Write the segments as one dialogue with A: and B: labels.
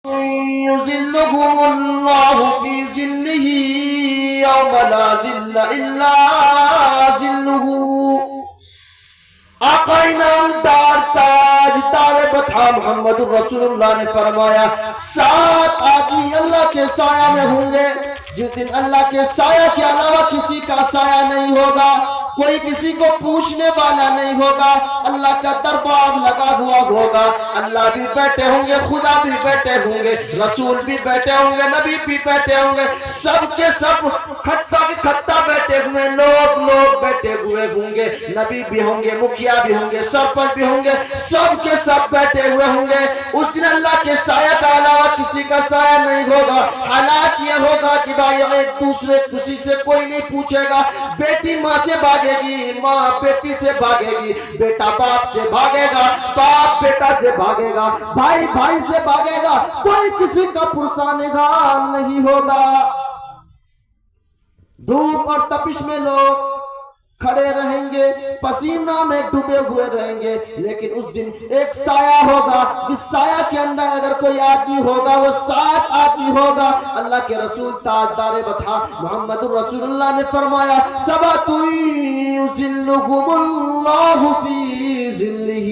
A: يظلهم الله في ظله يوم لا ظل إلا ظله. آقا انعامدار تاجدار بطحا محمد رسول اللہ نے فرمایا 7 آدمی اللہ کے سایہ میں ہوں گے جس دن اللہ کے سایہ کے علاوہ کسی کا سایہ نہیں ہوگا، کوئی کسی کو پوچھنے والا نہیں ہوگا، اللہ کا دربار لگا ہوا ہوگا، اللہ بھی بیٹھے ہوں گے، خدا بھی بیٹھے ہوں گے، رسول بھی بیٹھے ہوں گے، نبی بھی بیٹھے ہوں گے، سب کے سب کھٹا بھی کھٹا بیٹھے ہوئے لوگ بیٹھے ہوئے ہوں گے، نبی بھی ہوں گے، مکھیا بھی ہوں گے، سرپنچ بھی ہوں گے، سب کے سب بیٹھے ہوئے ہوں گے. اس دن اللہ کے سایہ کا علاوہ کسی کا سایہ نہیں ہوگا. حالات یہ ہوگا کہ بھائی ایک دوسرے کسی سے کوئی نہیں پوچھے گا. بیٹی ماں سے بھاگے گی، ماں بیٹی سے بھاگے گی، بیٹا باپ سے بھاگے گا، باپ بیٹا سے بھاگے گا، بھائی بھائی سے بھاگے گا، کوئی کسی کا پرسہ نگاہ نہیں ہوگا. دھوپ اور تپش میں لوگ کھڑے رہیں گے، پسینہ میں ڈوبے ہوئے رہیں گے، لیکن اس دن ایک سایہ ہوگا جس سایہ کے اندر اگر کوئی آدمی ہوگا وہ 7 آدمی ہوگا. اللہ کے رسول تاجدار بطحا محمد رسول اللہ نے فرمایا 7 یظلهم اللہ فی ظلہ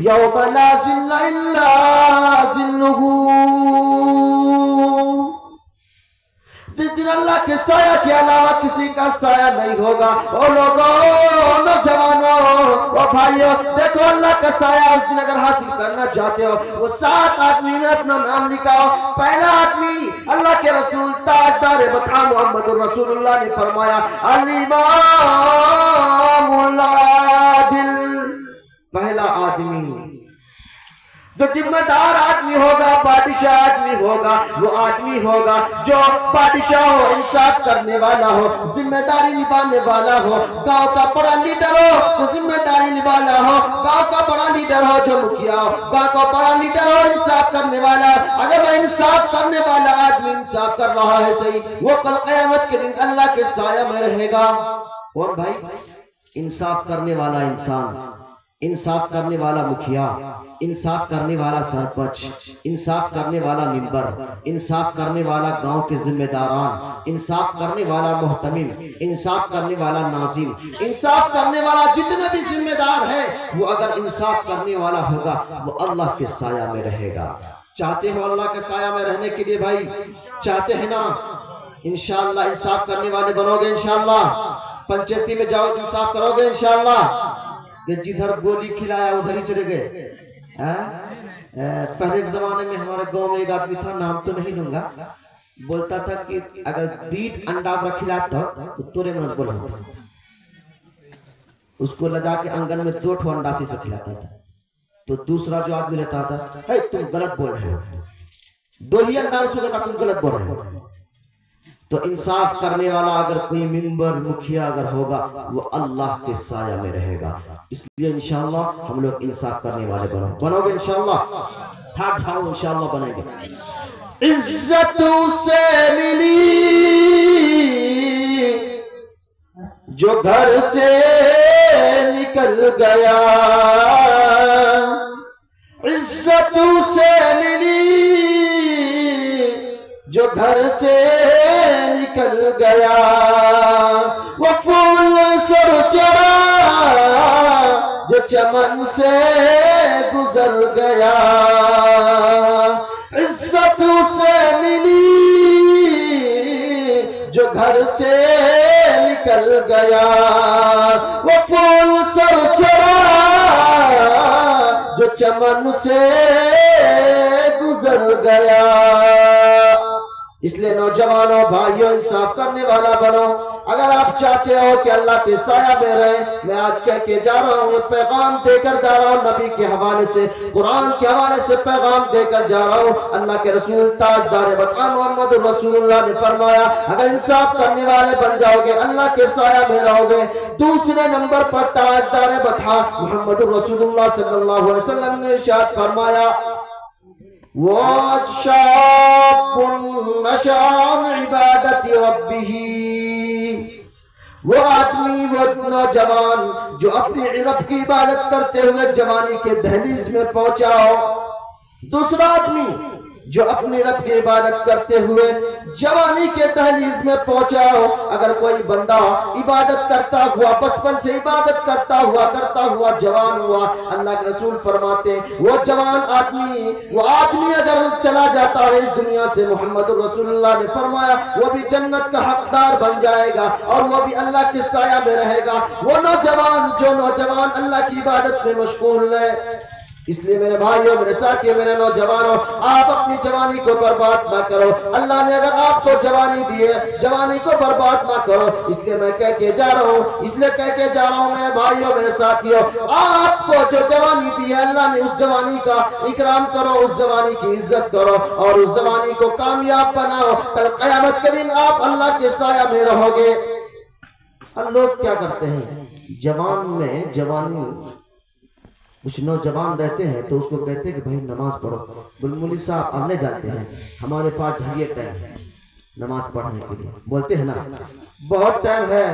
A: یوم لا ظل الا ظلہ. جس دن اللہ کے سایہ کے علاوہ کسی کا سایہ نہیں ہوگا. او لوگوں، نوجوانوں، او بھائیوں، دیکھو اللہ کا سایہ اس دن اگر حاصل کرنا چاہتے ہو وہ 7 آدمی میں اپنا نام لکھاؤ. پہلا آدمی اللہ کے رسول تاجدار بطحا محمد رسول اللہ نے فرمایا الامام العادل. پہلا آدمی جو ذمہ دار آدمی ہوگا، بادشاہ آدمی ہوگا، وہ آدمی ہوگا جو بادشاہ ہو، انصاف کرنے والا ہو، ذمہ داری نبھانے والا ہو. گاؤں کا بڑا لیڈر ہو تو ذمہ داری نبھانا ہو، گاؤں کا بڑا لیڈر ہو جو مکھیا ہو، گاؤں کا بڑا لیڈر ہو انصاف کرنے والا. اگر وہ انصاف کرنے والا آدمی انصاف کر رہا ہے صحیح، وہ کل قیامت کے دن اللہ کے سایہ میں رہے گا. اور بھائی انصاف کرنے والا انسان، انصاف کرنے والا مکھیا، انصاف کرنے والا سرپنچ، انصاف کرنے والا ممبر، انصاف کرنے والا گاؤں کے ذمہ داران، انصاف کرنے والا محتمم، انصاف کرنے والا ناظم، انصاف کرنے والا جتنے بھی ذمہ دار ہیں وہ اگر انصاف کرنے والا ہوگا وہ اللہ کے سایہ میں رہے گا. چاہتے ہو اللہ کے سایہ میں رہنے کے لیے بھائی؟ چاہتے ہیں نا؟ انشاءاللہ انصاف کرنے والے بنو گے انشاءاللہ. پنچایتی میں جاؤ انصاف کرو گے انشاءاللہ. کہ جدھر گولی کھلایا ادھر ہی چلے گئے. پہلے کے زمانے میں ہمارے گاؤں میں ایک آدمی تھا، نام تو نہیں لوں گا، بولتا تھا کہ اگر دیٹ انڈا کھلاتا تو تورے من بولا ہوتا. اس کو لجا کے انگن میں 2 انڈا سے کھلاتا تھا. تو دوسرا جو آدمی رہتا تھا تم غلط بول رہے ہو، 2 ہی انڈا سے کہتا تم غلط بول رہے ہو. تو انصاف کرنے والا اگر کوئی ممبر مکھیا اگر ہوگا وہ اللہ کے سایہ میں رہے گا. اس لیے انشاءاللہ ہم لوگ انصاف کرنے والے بنو گے انشاءاللہ. ہاتھ اٹھاؤ انشاءاللہ بنیں گے. عزت سے ملی جو گھر سے نکل گیا، عزت سے ملی جو گھر سے نکل گیا، وہ پھول سر چڑھا جو چمن سے گزر گیا. عزت سے ملی جو گھر سے نکل گیا، وہ پھول سر چڑھا جو چمن سے گزر گیا. اس لیے نوجوانوں بھائیوں انصاف کرنے والا بنو. اگر آپ چاہتے ہو کہ اللہ کے سایہ میں رہے، میں آج کہہ کے جا رہا ہوں، یہ پیغام دے کر جا رہا ہوں، نبی کے حوالے سے، قرآن کے حوالے سے پیغام دے کر جا رہا ہوں. اللہ کے رسول تاجدار بطحا محمد رسول اللہ نے فرمایا اگر انصاف کرنے والے بن جاؤ گے اللہ کے سایہ میں رہو گے. دوسرے نمبر پر تاجدار بطحا محمد رسول اللہ صلی اللہ علیہ وسلم نے ارشاد فرمایا وَشَابٌ نَشَأَ عَنْ عِبَادَةِ رَبِّهِ. وہ آدمی، وہ نوجوان جو اپنی رب کی عبادت کرتے ہوئے جوانی کے دہلیز میں پہنچا ہو. دوسرا آدمی جو اپنے رب کی عبادت کرتے ہوئے جوانی کے دہلیز میں پہنچا ہو. اگر کوئی بندہ عبادت کرتا ہوا بچپن سے عبادت کرتا ہوا جوان ہوا, اللہ کے رسول فرماتے ہیں وہ جوان آدمی, وہ آدمی اگر چلا جاتا ہے اس دنیا سے, محمد رسول اللہ نے فرمایا وہ بھی جنت کا حقدار بن جائے گا اور وہ بھی اللہ کے سایہ میں رہے گا. وہ نوجوان جو نوجوان اللہ کی عبادت میں مشغول ہے. اس لیے میرے بھائیوں, میرے ساتھیوں, میرے نوجوانوں, آپ اپنی جوانی کو برباد نہ کرو. اللہ نے اگر آپ کو جوانی دی ہے, جوانی کو برباد نہ کرو. اس لیے میں کہہ کے جا رہا ہوں, میرے بھائیوں, میرے ساتھیوں, آپ کو جو جوانی دی ہے اللہ نے اس جوانی کا اکرام کرو, اس جوانی کی عزت کرو اور اس جوانی کو کامیاب بناؤ. کل قیامت کے دن آپ اللہ کے سایہ میں رہو گے. اور لوگ کیا کرتے ہیں, جوانی کچھ نوجوان رہتے ہیں تو اس کو کہتے ہیں کہ بھائی نماز پڑھو. بلمولی صاحب ہم نہیں جانتے ہیں, ہمارے پاس ڈھائی ٹائم ہے نماز پڑھنے کے لیے. بولتے ہیں نا بہت ٹائم ہے,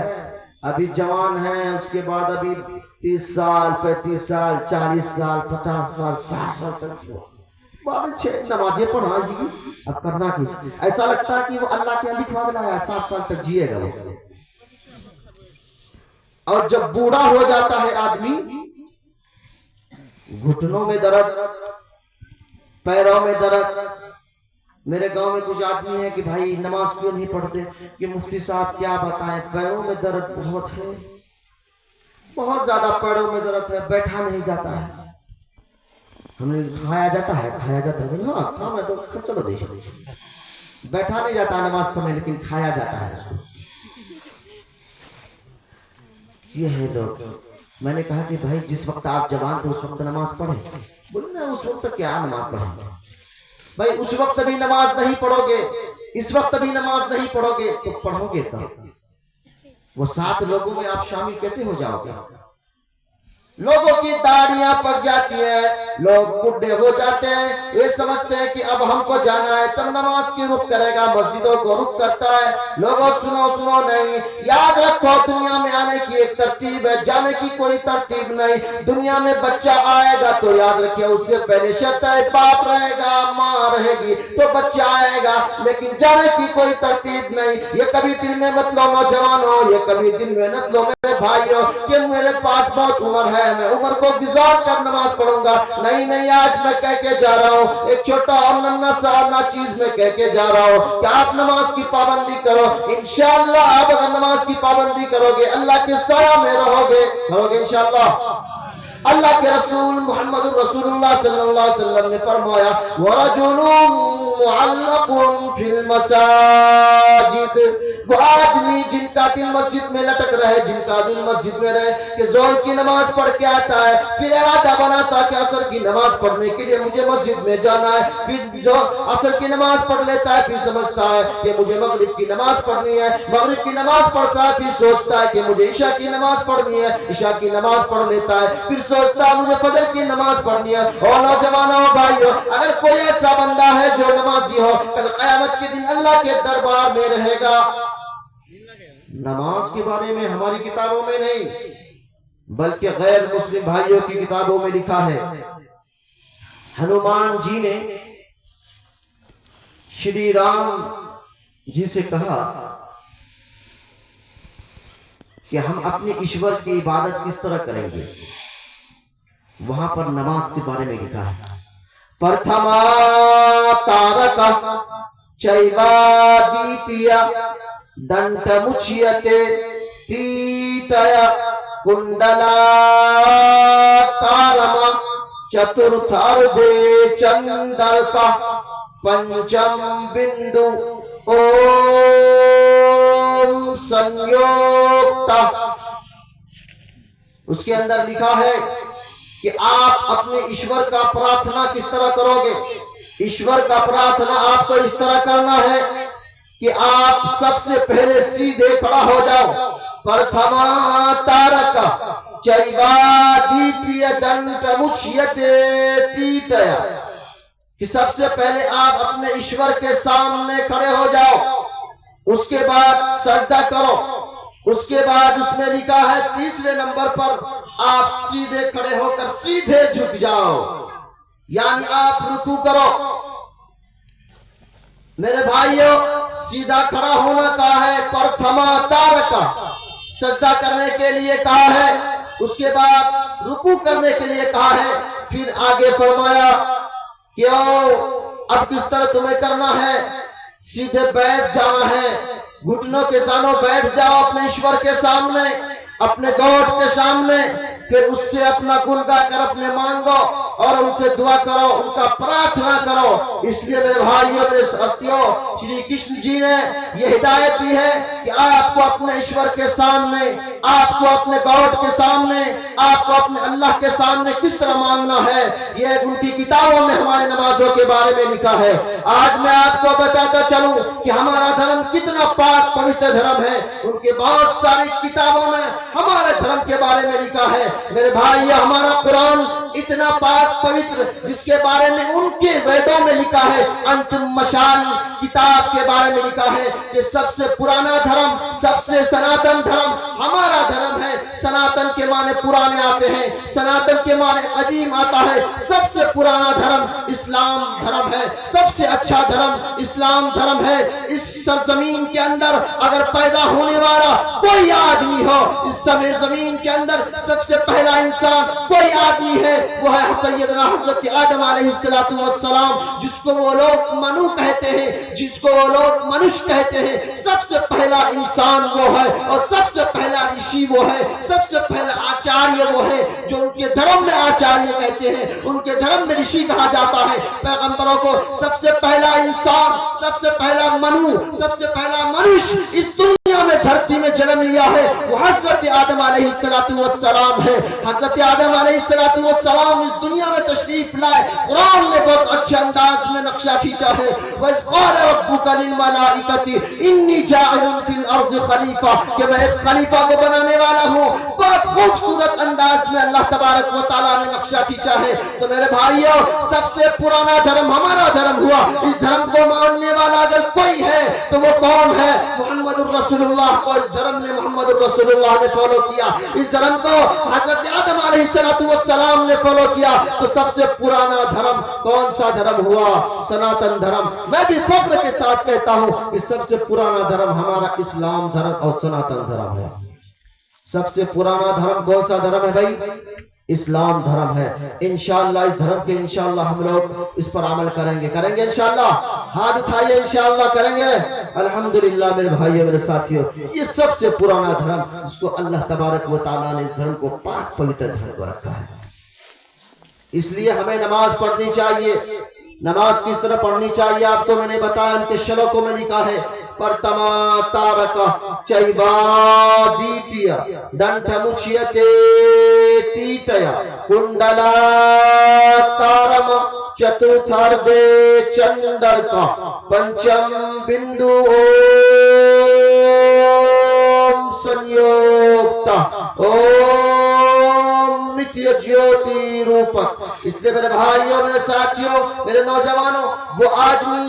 A: ابھی جوان ہیں, اس کے بعد ابھی 30 سال 35 سال 40 سال 50 سال 60 سال تک بابل 6 نمازیں پڑھا جی. اب کرنا کی ایسا لگتا ہے کہ وہ اللہ کے لکھوا بنا ہے 60 سال تک جیے گا وہ. اور جب بوڑھا ہو جاتا ہے آدمی, گھٹنوں میں درد, پیروں میں درد. میرے گاؤں میں کچھ آدمی ہیں کہ بھائی نماز کیوں نہیں پڑھتے, کہ مفتی صاحب کیا بتائیں, پیروں میں درد بہت ہے, بہت زیادہ پیروں میں درد ہے, بیٹھا نہیں جاتا ہے. ہمیں کھایا جاتا ہے, ہاں کھانا تو چلو دیکھو, بیٹھا نہیں جاتا نماز پڑھنے لیکن کھایا جاتا ہے. یہ ہے لوگ. میں نے کہا کہ بھائی جس وقت آپ جوان تھے اس وقت نماز پڑھیں. بولے نا اس وقت کیا نماز پڑھیں, بھائی اس وقت بھی نماز نہیں پڑھو گے, اس وقت بھی نماز نہیں پڑھو گے تو پڑھو گے کب؟ وہ 7 لوگوں میں آپ شامل کیسے ہو جاؤ گے؟ لوگوں کی داڑیاں پک جاتی ہیں, لوگ بڈھے ہو جاتے ہیں, یہ سمجھتے ہیں کہ اب ہم کو جانا ہے تب نماز کی رخ کرے گا, مسجدوں کو رخ کرتا ہے. لوگوں سنو نہیں, یاد رکھو دنیا میں آنے کی ایک ترتیب ہے, جانے کی کوئی ترتیب نہیں. دنیا میں بچہ آئے گا تو یاد رکھیے اس سے پہلے شرط ہے باپ رہے گا, ماں رہے گی تو بچہ آئے گا, لیکن جانے کی کوئی ترتیب نہیں. یہ کبھی دل میں مت لو نوجوانوں, یہ کبھی دل میں مت لو میرے بھائیوں کہ میرے پاس بہت عمر ہے, میں عمر کو گزار کر نماز پڑھوں گا. نہیں, آج میں کہہ کے جا رہا ہوں, ایک چھوٹا اور ننھا سا چیز میں کہہ کے جا رہا ہوں کہ آپ نماز کی پابندی کرو. انشاءاللہ آپ اگر نماز کی پابندی کرو گے اللہ کے سایہ میں رہو گے انشاءاللہ. اللہ کے رسول محمد رسول اللہ صلی اللہ علیہ وسلم نے فرمایا وَرَجُلٌ مُعَلَّقٌ فِي الْمَسَاجِدِ, وہ آدمی جن کا دل مسجد میں لٹک رہے, جن کا دل مسجد میں رہے کہ ظہر کی نماز پڑھ کے آتا ہے, پھر ارادہ بناتا کہ عصر کی نماز پڑھنے کے لیے مجھے مسجد میں جانا ہے, پھر جو عصر کی نماز پڑھ لیتا ہے پھر سمجھتا ہے کہ مجھے مغرب کی نماز پڑھنی ہے, مغرب کی نماز پڑھتا ہے پھر سوچتا ہے کہ مجھے عشاء کی نماز پڑھنی ہے, عشاء کی نماز پڑھ لیتا ہے پھر سوچتا ہے مجھے فجر کی نماز پڑھنی ہے. اور نوجوانوں بھائیوں, اگر کوئی ایسا بندہ ہے جو نمازی ہو, کل قیامت کے دن اللہ کے دربار میں رہے گا. نماز کے بارے میں ہماری کتابوں میں نہیں بلکہ غیر مسلم بھائیوں کی کتابوں میں لکھا ہے. ہنومان جی نے شری رام جی سے کہا کہ ہم اپنے ایشور کی عبادت کس طرح کریں گے. وہاں پر نماز کے بارے میں لکھا ہے پرتھما تارکا چیوادیتیا دنت مچیتے تیتیا کنڈلا کارما چترتھاردے چندرکا پنچم بندو اوم سنیوکتا. اس کے اندر لکھا ہے کہ آپ اپنے ایشور کا پرارتھنا کس طرح کرو گے. ایشور کا پرارتھنا آپ کو اس طرح کرنا ہے کہ آپ سب سے پہلے سیدھے کھڑا ہو جاؤ. پرتھما تارکا چیوادیتیا دنت مچیتے تیتیا, کہ سب سے پہلے آپ اپنے ایشور کے سامنے کھڑے ہو جاؤ, اس کے بعد سجدہ کرو, اس کے بعد اس میں لکھا ہے تیسرے نمبر پر آپ سیدھے کھڑے ہو کر سیدھے جھک جاؤ, یعنی آپ رکوع کرو. میرے بھائیوں سیدھا کھڑا ہونا کہا ہے، پرتھما تارکا سجدہ کرنے کے لیے کہا ہے، اس کے بعد رکوع کرنے کے لیے کہا ہے، پھر آگے فرمایا کیوں اب کس طرح تمہیں کرنا ہے، سیدھے بیٹھ جانا ہے، گھٹنوں کے سانوں بیٹھ جاؤ اپنے ایشور کے سامنے، اپنے گاڈ کے سامنے، پھر اس سے اپنا گن گا کر اپنے مانگو اور ان سے دعا کرو، ان کا پرارتھنا کرو۔ اس لیے میرے بھائیوں میرے ساتھیوں شری کرشن جی نے یہ ہدایت دی ہے کہ آپ کو اپنے ایشور کے سامنے، آپ کو اپنے گاڈ کے سامنے، آپ کو اپنے اللہ کے سامنے کس طرح مانگنا ہے، یہ ان کی کتابوں میں ہماری نمازوں کے بارے میں لکھا ہے۔ آج میں آپ کو بتاتا چلوں کہ ہمارا دھرم کتنا پاک پوتر دھرم ہے، ان کے بہت ساری کتابوں میں ہمارے دھرم کے بارے میں لکھا ہے۔ میرے بھائی ہمارا قرآن اتنا پاک پوتر جس کے بارے میں ان کے ویدوں میں لکھا ہے، انتم مشال کتاب کے بارے میں لکھا ہے کہ سب سے پرانا دھرم، سب سے سناتن دھرم ہمارا دھرم ہے۔ سناتن کے معنی پرانے آتے ہیں، سناتن کے معنی قدیم آتا ہے۔ سب سے پرانا دھرم اسلام دھرم ہے، سب سے اچھا دھرم اسلام دھرم ہے۔ اس سرزمین کے اندر اگر پیدا ہونے والا کوئی آدمی ہو، اس زمین کے اندر سب سے پہلا انسان کوئی آدمی ہے، وہ ہے سیدنا حضرت آدم علیہ السلام، جس کو وہ لوگ منو کہتے ہیں، جس کو وہ لوگ منش کہتے ہیں۔ سب سے پہلا انسان وہ ہے اور سب سے پہلا رشی وہ ہے، سب سے پہلا آچاریہ وہ ہے جو ان کے دھرم میں آچاریہ کہتے ہیں، ان کے دھرم میں رشی کہا جاتا ہے۔ پیغمبروں کو سب سے پہلا انسان، سب سے پہلا منو، سب سے پہلا منش اس دنیا میں دھرتی میں جنم لیا ہے، وہ حضرت آدم علیہ السلام ہے۔ حضرت آدم علیہ السلام اس دنیا میں تشریف لائے، قرآن نے بہت اچھے انداز میں نقشہ کھینچا ہے۔ وَإِذْ قَالَ رَبُّكَ لِلْمَلَائِكَةِ إِنِّي جَاعِلٌ فِي الْأَرْضِ خلیفہ، کہ میں ایک خلیفہ کو بنانے والا ہوں۔ بہت خوبصورت انداز میں اللہ تبارک و تعالیٰ نے نقشہ کھینچا ہے۔ تو میرے بھائیوں سب سے پرانا دھرم ہمارا دھرم ہوا۔ اس دھرم کو ماننے والا اگر کوئی ہے تو وہ کون ہے؟ محمد الرسول اللہ کو اس دھرم نے محمد الرسول اللہ نے فالو کیا، اس دھرم کو حضرت آدم علیہ السلام نے فالو کیا۔ تو سب سے پرانا دھرم کون سا دھرم ہوا؟ سناتن دھرم۔ میں بھی فخر کے ساتھ کہتا ہوں کہ سب سے پرانا دھرم ہمارا اسلام دھرم اور سناتن دھرم ہے۔ سب سے پرانا دھرم کون سا دھرم ہے بھائی؟ اسلام دھرم ہے۔ انشاءاللہ اس دھرم کے انشاءاللہ ہم لوگ اس پر عمل کریں گے انشاءاللہ۔ ہاتھ اٹھائیے انشاءاللہ کریں گے۔ الحمدللہ میرے بھائیو میرے ساتھیو، یہ سب سے پرانا دھرم جس کو اللہ تبارک و تعالیٰ نے اس دھرم کو پاک پوتر دھرم کو رکھا ہے۔ اس لیے ہمیں نماز پڑھنی چاہیے۔ نماز کس طرح پڑھنی چاہیے آپ کو میں نے بتایا، ان کے شلوکوں میں لکھا ہے پرتما تارکا چیبادیتیا دنٹ مچیتے تیتیا کنڈلا تارم چتوتھردے چندر کا پنچم بندو اوم سنیوکتا اوم نتیہ جیوتی روپک۔ اس لئے میرے بھائیوں میرے ساتھیوں میرے نوجوانوں، وہ آدمی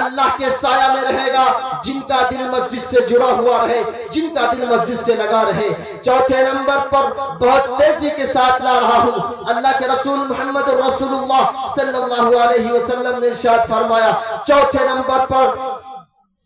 A: اللہ کے سایہ میں رہے گا جن کا دل مسجد سے جڑا ہوا رہے، جن کا دل مسجد سے لگا رہے۔ چوتھے نمبر پر بہت تیزی کے ساتھ لا رہا ہوں، اللہ کے رسول محمد رسول اللہ صلی اللہ علیہ وسلم نے ارشاد فرمایا چوتھے نمبر پر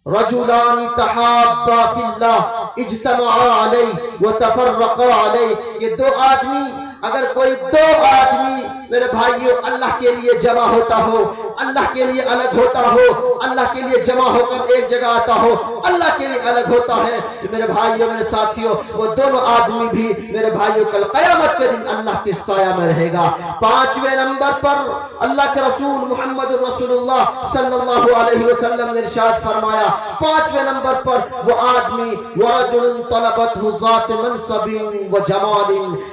A: رجلان تحابا فی اللہ اجتمعا علیہ وتفرقا علیہ، یہ دو آدمی، اگر کوئی دو آدمی میرے بھائیوں اللہ کے لیے جمع ہوتا ہو، اللہ کے لیے الگ ہوتا ہو، اللہ کے لیے جمع ہو کر ایک جگہ آتا ہو، اللہ کے لیے الگ ہوتا ہے، میرے بھائیوں میرے ساتھیوں وہ دونوں آدمی بھی میرے بھائیوں کل قیامت کے دن اللہ کے سایہ میں رہے گا۔ پانچویں نمبر پر اللہ کے رسول محمد رسول اللہ صلی اللہ علیہ وسلم نے ارشاد فرمایا پانچویں نمبر پر وہ آدمی ورجل طلبته ذات منصب و جمال،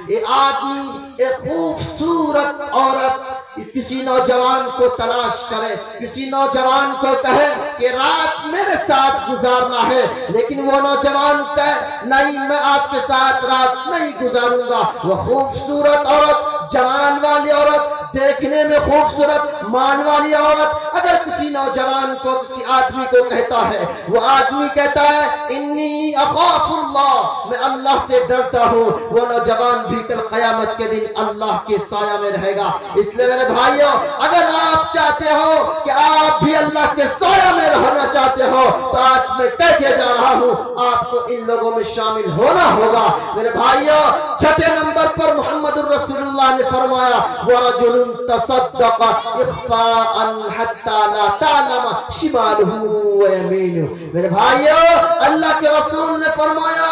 A: یہ آدمی ایک خوبصورت عورت کسی نوجوان کو تلاش کرے، کسی نوجوان کو کہے کہ رات میرے ساتھ گزارنا ہے، لیکن وہ نوجوان کہے نہیں میں آپ کے ساتھ رات نہیں گزاروں گا۔ وہ خوبصورت عورت، جمال والی عورت، دیکھنے میں خوبصورت مان والی عورت اگر کسی نوجوان کو کسی آدمی کو کہتا ہے، وہ آدمی کہتا ہے انی اخاف اللہ، میں اللہ سے ڈرتا ہوں، وہ نوجوان بھی کل قیامت کے دن اللہ کے سایہ میں رہے گا۔ اس لیے میرے بھائیوں، اگر آپ چاہتے ہو کہ آپ بھی اللہ کے سایہ میں رہنا چاہتے ہو تو آج میں کہہ کے جا رہا ہوں آپ کو ان لوگوں میں شامل ہونا ہوگا۔ میرے بھائیوں، چھٹے نمبر پر محمد الرسول اللہ نے فرمایا وَرَجُلٌ تَصَدَّقَ إِخْفَاءً حَتَّى لَا تَعْلَمَ شِمَالُهُ وَيَمِينُهُ۔ میرے بھائیوں، اللہ کے رسول نے فرمایا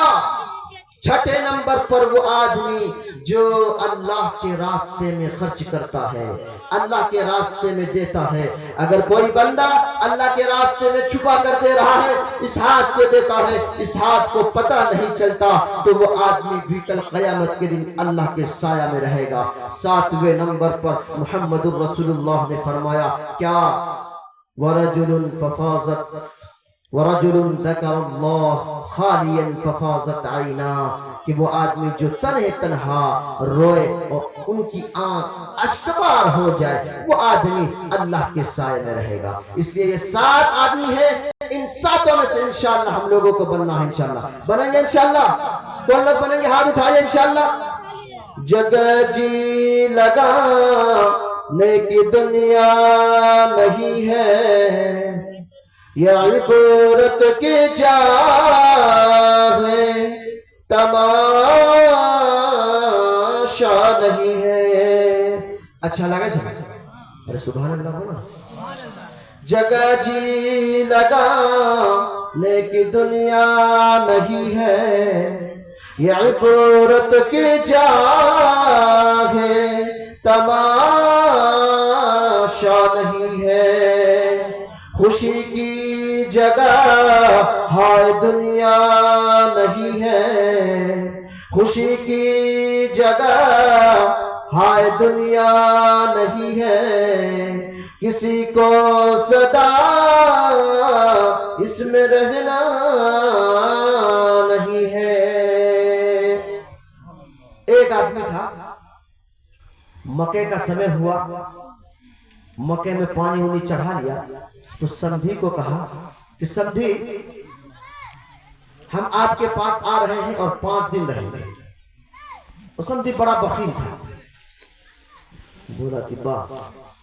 A: چھٹے نمبر پر وہ آدمی جو اللہ کے راستے میں خرچ کرتا ہے، اللہ کے راستے میں دیتا ہے۔ اگر کوئی بندہ اللہ کے راستے میں چھپا کر دے رہا ہے، اس ہاتھ سے دیتا ہے، اس ہاتھ کو پتہ نہیں چلتا، تو وہ آدمی بھی کل قیامت کے دن اللہ کے سایہ میں رہے گا۔ ساتویں نمبر پر محمد الرسول اللہ نے فرمایا کیا وَرَجُلٌ فَفَازَتْ وَرَجُلٌ ذَكَرَ اللَّهَ خَالِيًا فَفَازَتْ عَيْنَاهُ، کہ وہ آدمی جو تنہا روئے اور ان کی آنکھ اشکبار ہو جائے، وہ آدمی اللہ کے سائے میں رہے گا۔ اس لیے یہ 7 آدمی ہیں، ان 7 میں سے انشاءاللہ ہم لوگوں کو بننا ہے۔ انشاءاللہ بنیں گے، انشاءاللہ کون لوگ بنیں گے؟ ہاتھ اٹھائیے انشاءاللہ۔ جگ جی لگا نیکی دنیا نہیں ہے، یہ عبرت کی جا ہے، تماشا نہیں ہے۔ اچھا لگا جب؟ ارے سبحان اللہ بولا۔ جگہ جی لگا نیکی دنیا نہیں ہے، یہ عبرت کی جا ہے، تماشا نہیں ہے۔ خوشی کی جگہ ہائے دنیا نہیں ہے، خوشی کی جگہ ہائے دنیا نہیں ہے، کسی کو صدا اس میں رہنا نہیں ہے۔ ایک آدمی تھا، مکے کا سمے ہوا، مکے میں پانی انہیں چڑھا لیا، تو سمدھی کو کہا کہ سمدھی ہم آپ کے پاس آ رہے ہیں اور 5 دن رہیں گے۔ اور سمدھی بڑا بخیل تھا، بولا کہ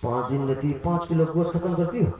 A: 5 دن لیتی 5 کلو گوشت ختم کرتی ہو؟